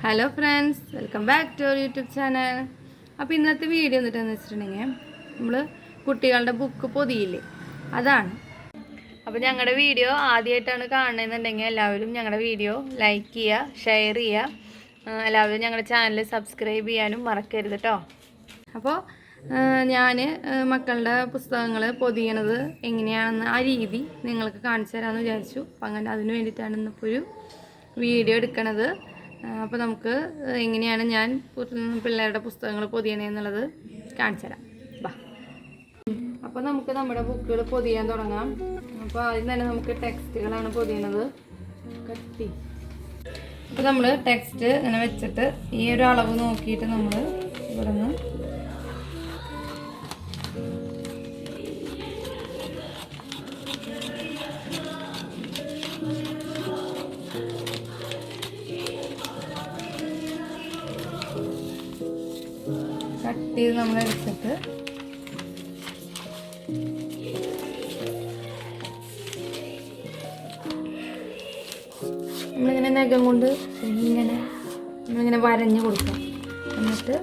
Hello friends, welcome back to our YouTube channel. അപ്പോൾ ഇന്നത്തെ video എന്നിട്ടെന്ന് വെച്ചിട്ടുണ്ടെങ്കിൽ നമ്മൾ കുട്ടികളുടെ ബുക്ക് പൊതിയില്ലേ, അതാണ്. അപ്പോൾ ഞങ്ങളുടെ വീഡിയോ ആദ്യമായിട്ടാണ് കാണണമെന്നുണ്ടെങ്കിൽ എല്ലാവരും ഞങ്ങളുടെ വീഡിയോ ലൈക്ക് ചെയ്യുക, ഷെയർ ചെയ്യുക. എല്ലാവരും ഞങ്ങളുടെ ചാനൽ സബ്സ്ക്രൈബ് ചെയ്യാനും മറക്കരുത് കേട്ടോ. അപ്പോൾ ഞാൻ മക്കളുടെ പുസ്തകങ്ങൾ പൊതിയണത് എങ്ങനെയാണെന്ന് ആ രീതി നിങ്ങൾക്ക് കാണിച്ചു തരാമെന്ന് വിചാരിച്ചു. അപ്പം അങ്ങനെ അതിന് വേണ്ടിയിട്ടാണ് ഇന്നിപ്പോൾ ഒരു വീഡിയോ എടുക്കണത്. അപ്പോൾ നമുക്ക് എങ്ങനെയാണ് ഞാൻ പിള്ളേരുടെ പുസ്തകങ്ങൾ പൊതിയണേന്നുള്ളത് കാണിച്ചു തരാം. ബാ. അപ്പോൾ നമുക്ക് നമ്മുടെ ബുക്കുകൾ പൊതിയാൻ തുടങ്ങാം. അപ്പോൾ ആദ്യം തന്നെ നമുക്ക് ടെക്സ്റ്റുകളാണ് പൊതിയണത്. കത്തി. അപ്പോൾ നമ്മൾ ടെക്സ്റ്റ് ഇങ്ങനെ വെച്ചിട്ട് ഈ ഒരു അളവ് നോക്കിയിട്ട് നമ്മൾ ഇവിടെ നിന്ന് കട്ട് ചെയ്ത് നമ്മൾ എടുത്തിട്ട് നമ്മളിങ്ങനെ നഖം കൊണ്ട് നമ്മളിങ്ങനെ വരഞ്ഞ് കൊടുക്കാം. എന്നിട്ട്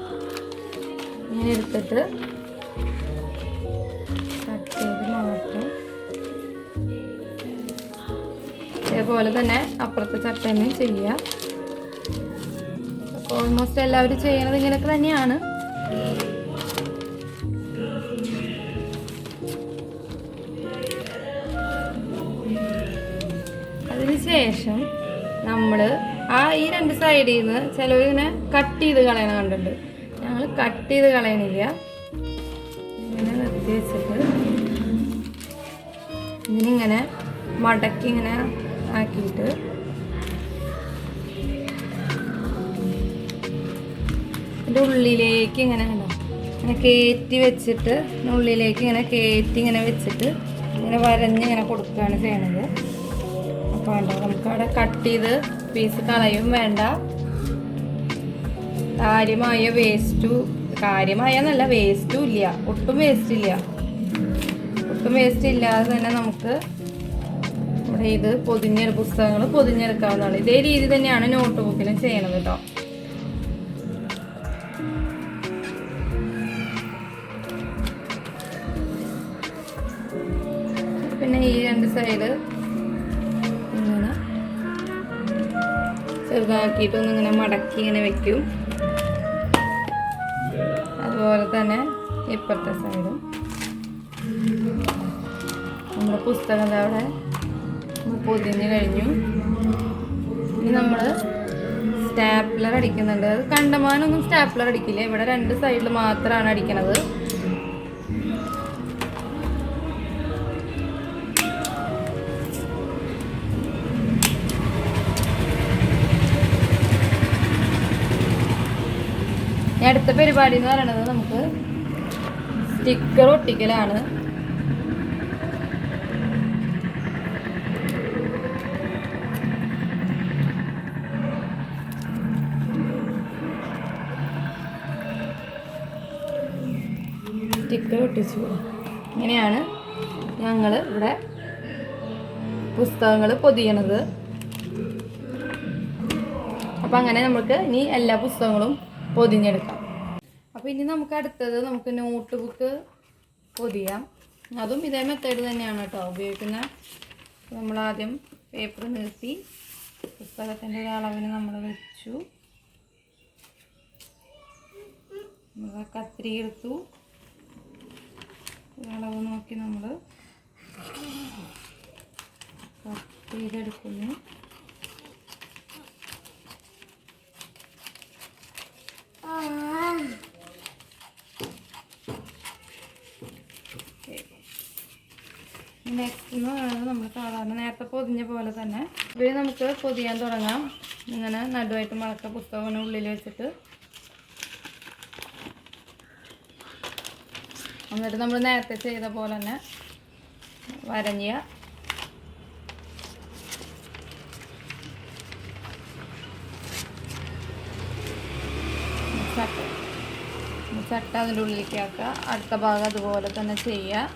ഇങ്ങനെ എടുത്തിട്ട് കട്ട് ചെയ്ത് മാറ്റും. അതേപോലെ തന്നെ അപ്പുറത്തെ ചട്ടയും ചെയ്യുക. ഓൾമോസ്റ്റ് എല്ലാവരും ചെയ്യണത് ഇങ്ങനെയൊക്കെ തന്നെയാണ്. അതിനുശേഷം നമ്മൾ ഈ രണ്ട് സൈഡിൽ നിന്ന് ചിലവരിങ്ങനെ കട്ട് ചെയ്ത് കളയണ കണ്ടിട്ടുണ്ട്. ഞങ്ങൾ കട്ട് ചെയ്ത് കളയണില്ല. ഇങ്ങനെ നിർത്തി വെച്ചിട്ട് ഇതിനിങ്ങനെ മടക്കി ഇങ്ങനെ ആക്കിയിട്ട് ഇതിൻ്റെ ഉള്ളിലേക്ക് ഇങ്ങനെ കയറ്റി വെച്ചിട്ട് ഉള്ളിലേക്ക് ഇങ്ങനെ കയറ്റി ഇങ്ങനെ വെച്ചിട്ട് ഇങ്ങനെ വരഞ്ഞ് ഇങ്ങനെ കൊടുക്കുകയാണ് ചെയ്യണത്. അപ്പോൾ വേണ്ട, നമുക്കവിടെ കട്ട് ചെയ്ത് പീസ് കളയും വേണ്ട. കാര്യമായെന്നല്ല, വേസ്റ്റും ഇല്ല, ഒട്ടും വേസ്റ്റ് ഇല്ലാതെ തന്നെ നമുക്ക് ഇവിടെ ഇത് പുസ്തകങ്ങൾ പൊതിഞ്ഞെടുക്കാവുന്നതാണ്. ഇതേ രീതി തന്നെയാണ് നോട്ട് ബുക്കിലും ചെയ്യണത് കേട്ടോ. പിന്നെ ഈ രണ്ട് സൈഡ് ഇങ്ങനെ ചെറുതാക്കിയിട്ടൊന്ന് ഇങ്ങനെ മടക്കി ഇങ്ങനെ വെക്കും. അതുപോലെ തന്നെ ഇപ്പുറത്തെ സൈഡും നമ്മുടെ പുസ്തകം അവിടെ പൊതിഞ്ഞ് കഴിഞ്ഞു. ഇനി നമ്മൾ സ്റ്റാപ്ലർ അടിക്കുന്നുണ്ട്. അത് കണ്ടമാനൊന്നും സ്റ്റാപ്ലർ അടിക്കില്ല. ഇവിടെ രണ്ട് സൈഡിൽ മാത്രമാണ് അടിക്കണത്. അടുത്ത പരിപാടി എന്ന് പറയുന്നത് നമുക്ക് സ്റ്റിക്കർ ഒട്ടിക്കലാണ്. സ്റ്റിക്കർ ഒട്ടിച്ചു. ഇങ്ങനെയാണ് ഞങ്ങൾ ഇവിടെ പുസ്തകങ്ങൾ പൊതിയണത്. അപ്പം അങ്ങനെ നമുക്ക് ഇനി എല്ലാ പുസ്തകങ്ങളും പൊതിഞ്ഞെടുക്കാം. അപ്പോൾ ഇനി നമുക്ക് അടുത്തത് നമുക്ക് നോട്ട് ബുക്ക് പൊതിയാം. അതും ഇതേ മെത്തേഡ് തന്നെയാണ് കേട്ടോ ഉപയോഗിക്കുന്നത്. നമ്മളാദ്യം പേപ്പർ നിർത്തി പുസ്തകത്തിൻ്റെ ഒരു അളവിന് നമ്മൾ വെച്ചു. നമ്മൾ കത്രി എടുത്തു. അളവ് നോക്കി നമ്മൾ കട്ട് ചെയ്തെടുക്കുന്നു. നെക്സ്റ്റ് എന്ന് പറയുന്നത് നമ്മൾ സാധാരണ നേരത്തെ പൊതിഞ്ഞ പോലെ തന്നെ ഇവർ നമുക്ക് പൊതിയാൻ തുടങ്ങാം. ഇങ്ങനെ നടുവായിട്ട് മടക്ക പുസ്തകം ഉള്ളിൽ വെച്ചിട്ട് എന്നിട്ട് നമ്മൾ നേരത്തെ ചെയ്ത പോലെ തന്നെ വരഞ്ഞ ചട്ട അതിൻ്റെ ഉള്ളിലേക്ക് ആക്കുക. അടുത്ത ഭാഗം അതുപോലെ തന്നെ ചെയ്യുക.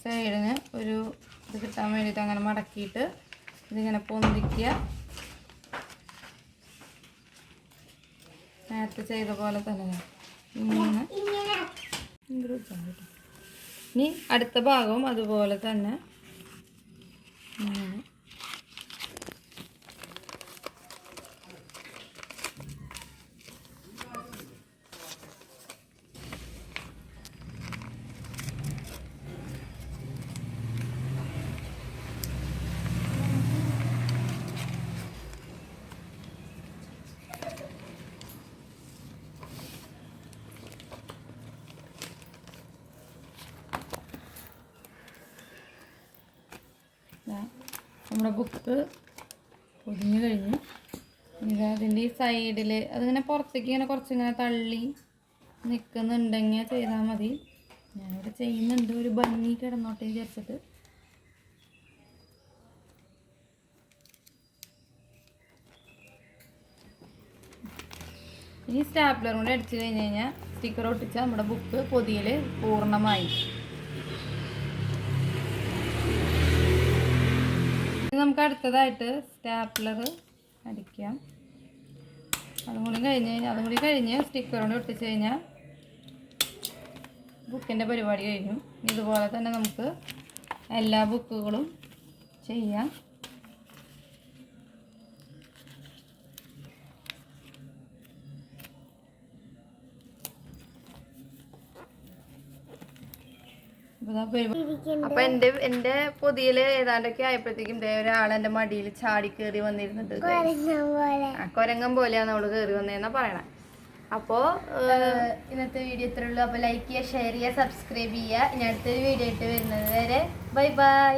സൈഡിന് ഒരു ഇത് കിട്ടാൻ വേണ്ടിയിട്ട് അങ്ങനെ മടക്കിയിട്ട് ഇതിങ്ങനെ പൊന്തിക്കുക. നേരത്തെ ചെയ്ത പോലെ തന്നെ ഇങ്ങനെ. ഇനി അടുത്ത ഭാഗവും അതുപോലെ തന്നെ ഇങ്ങനെ. നമ്മുടെ ബുക്ക് പൊതിഞ്ഞ് കഴിഞ്ഞു. ഇത് അതിൻ്റെ ഈ സൈഡിൽ അതിങ്ങനെ പുറത്തേക്ക് ഇങ്ങനെ കുറച്ചിങ്ങനെ തള്ളി നിൽക്കുന്നുണ്ടെങ്കിൽ ചെയ്താൽ മതി. ഞാനിവിടെ ചെയ്യുന്നുണ്ട്, ഒരു ഭംഗി കിടന്നോട്ടെ വിചാരിച്ചിട്ട്. ഇനി സ്റ്റാപ്ലർ കൂടെ അടിച്ചു കഴിഞ്ഞ് കഴിഞ്ഞാൽ സ്റ്റിക്കർ ഒട്ടിച്ചാൽ നമ്മുടെ ബുക്ക് പൊതിയൽ പൂർണ്ണമായി. നമുക്ക് അടുത്തതായിട്ട് സ്റ്റാപ്ലർ അടിക്കാം. അതും കൂടി കഴിഞ്ഞ് സ്റ്റിക്കർ കൊണ്ട് ഒട്ടിച്ച് കഴിഞ്ഞാൽ ബുക്കിൻ്റെ പരിപാടി കഴിഞ്ഞു. ഇതുപോലെ തന്നെ നമുക്ക് എല്ലാ ബുക്കുകളും ചെയ്യാം. അപ്പൊ എന്റെ പൊതിയില് ഏതാണ്ടൊക്കെ ആയപ്പോഴത്തേക്കും ഒരാൾ എന്റെ മടിയിൽ ചാടി കയറി വന്നിരുന്നുണ്ട്. കൊരങ്ങൻ പോലെയാണ് അവള് കയറി വന്നേന്നാ പറയണേ. അപ്പോ ഇന്നത്തെ വീഡിയോ ഇത്രേ ഉള്ളൂ. അപ്പൊ ലൈക്ക് ചെയ്യുക, ഷെയർ ചെയ്യുക, സബ്സ്ക്രൈബ് ചെയ്യുക. ഇനി അടുത്തൊരു വീഡിയോ ആയിട്ട് വരുന്നത് വരെ ബൈ ബൈ.